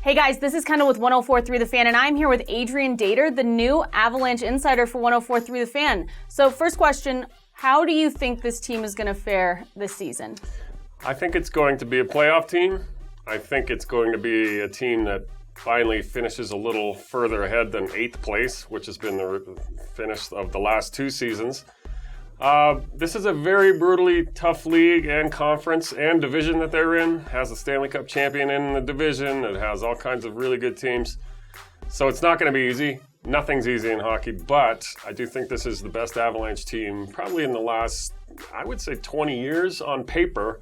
Hey guys, this is Kendall with 104.3 The Fan, and I'm here with Adrian Dater, the new Avalanche insider for 104.3 The Fan. So first question, how do you think this team is going to fare this season? I think it's going to be a playoff team. I think it's going to be a team that finally finishes a little further ahead than 8th place, which has been the finish of the last 2 seasons. This is a very brutally tough league and conference and division that they're in. It has a Stanley Cup champion in the division. It has all kinds of really good teams. So it's not going to be easy. Nothing's easy in hockey, but I do think this is the best Avalanche team probably in the last, I would say, 20 years on paper.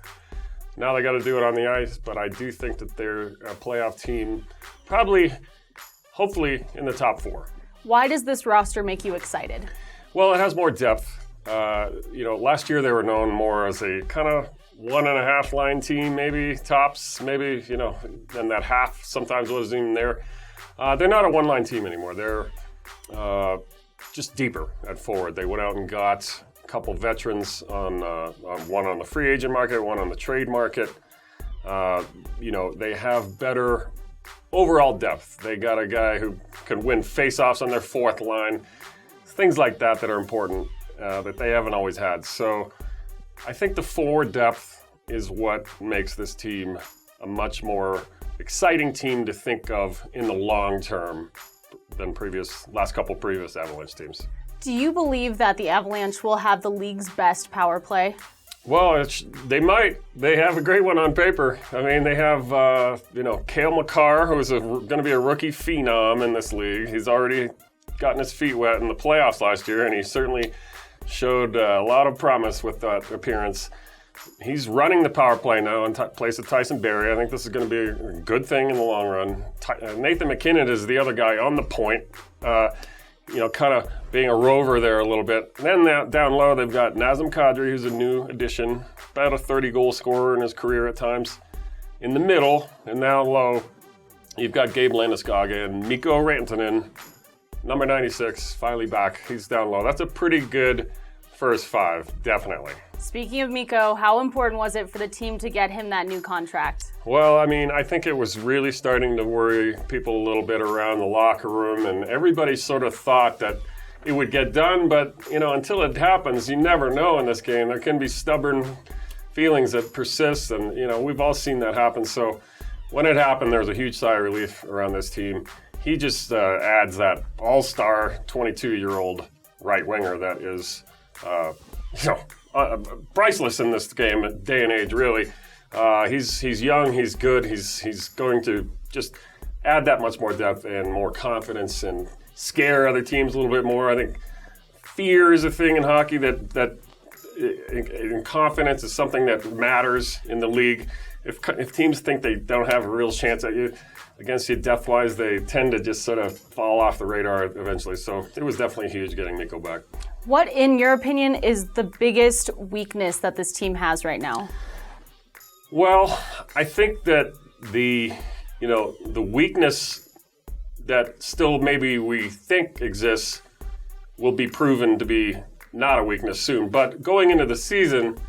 Now they got to do it on the ice, but I do think that they're a playoff team, probably, hopefully, in the top 4. Why does this roster make you excited? Well, it has more depth. Last year they were known more as a kind of 1.5 line team, maybe tops, maybe, and that half sometimes wasn't even there. They're not a 1-line team anymore. They're just deeper at forward. They went out and got a couple veterans on one on the free agent market, one on the trade market. They have better overall depth. They got a guy who can win faceoffs on their 4th line. Things like that are important. That they haven't always had. So I think the forward depth is what makes this team a much more exciting team to think of in the long term than last couple previous Avalanche teams. Do you believe that the Avalanche will have the league's best power play? Well, they might. They have a great one on paper. I mean, they have, Cale Makar, who's going to be a rookie phenom in this league. He's already gotten his feet wet in the playoffs last year, and he certainly showed a lot of promise with that appearance. He's running the power play now in place of Tyson Barrie. I think this is going to be a good thing in the long run. Nathan MacKinnon is the other guy on the point, kind of being a rover there a little bit. And then down low, they've got Nazem Kadri, who's a new addition, about a 30-goal scorer in his career at times. In the middle, and down low, you've got Gabe Landeskog and Mikko Rantanen, number 96, finally back. He's down low. That's a pretty good first 5, definitely. Speaking of Mikko, how important was it for the team to get him that new contract? Well, I think it was really starting to worry people a little bit around the locker room, and everybody sort of thought that it would get done, but, until it happens, you never know in this game. There can be stubborn feelings that persist, and, we've all seen that happen. So when it happened, there was a huge sigh of relief around this team. He just adds that all-star 22-year-old right winger that is, priceless in this day and age, really. He's young, he's good, he's going to just add that much more depth and more confidence and scare other teams a little bit more. I think fear is a thing in hockey that confidence is something that matters in the league. If teams think they don't have a real chance against you depth-wise, they tend to just sort of fall off the radar eventually. So it was definitely huge getting Mikko back. What, in your opinion, is the biggest weakness that this team has right now? Well, I think that the weakness that still maybe we think exists will be proven to be not a weakness soon. But going into the season,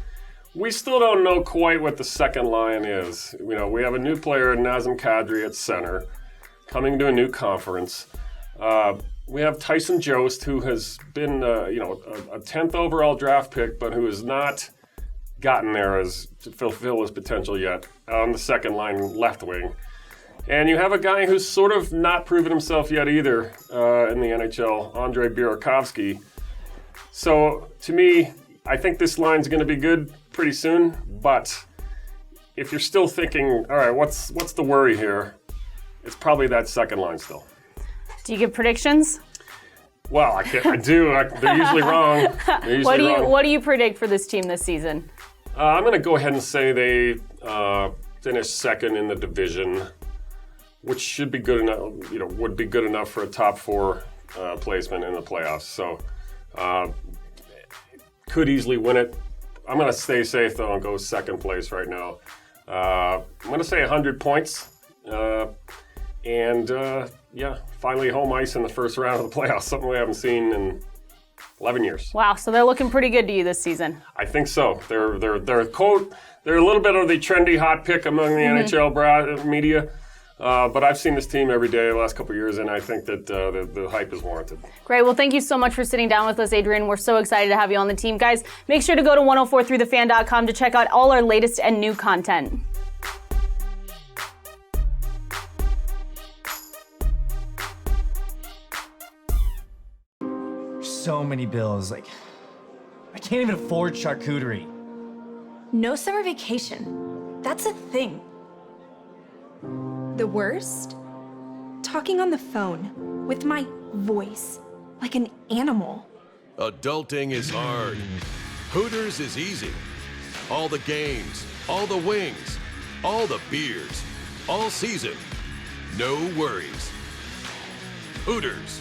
we still don't know quite what the second line is. We have a new player, Nazem Kadri, at center, coming to a new conference. We have Tyson Jost, who has been, a 10th overall draft pick, but who has not gotten there to fulfill his potential yet on the second line left wing. And you have a guy who's sort of not proven himself yet either in the NHL, Andrei Burakovsky. So to me, I think this line's going to be good pretty soon, but if you're still thinking, all right, what's the worry here? It's probably that second line still. Do you give predictions? Well, I do. They're usually wrong. What do you predict for this team this season? I'm going to go ahead and say they finish second in the division, which should be good enough. Would be good enough for a top 4 placement in the playoffs. So could easily win it. I'm going to stay safe, though, and go second place right now. I'm going to say 100 points. Finally home ice in the first round of the playoffs, something we haven't seen in 11 years. Wow, so they're looking pretty good to you this season. I think so. They're a little bit of the trendy hot pick among the NHL media. But I've seen this team every day the last couple of years, and I think that the hype is warranted. Great. Well, thank you so much for sitting down with us, Adrian. We're so excited to have you on the team. Guys, make sure to go to 1043thefan.com to check out all our latest and new content. So many bills, like, I can't even afford charcuterie. No summer vacation. That's a thing. The worst? Talking on the phone with my voice, like an animal. Adulting is hard. Hooters is easy. All the games, all the wings, all the beers, all season. No worries. Hooters.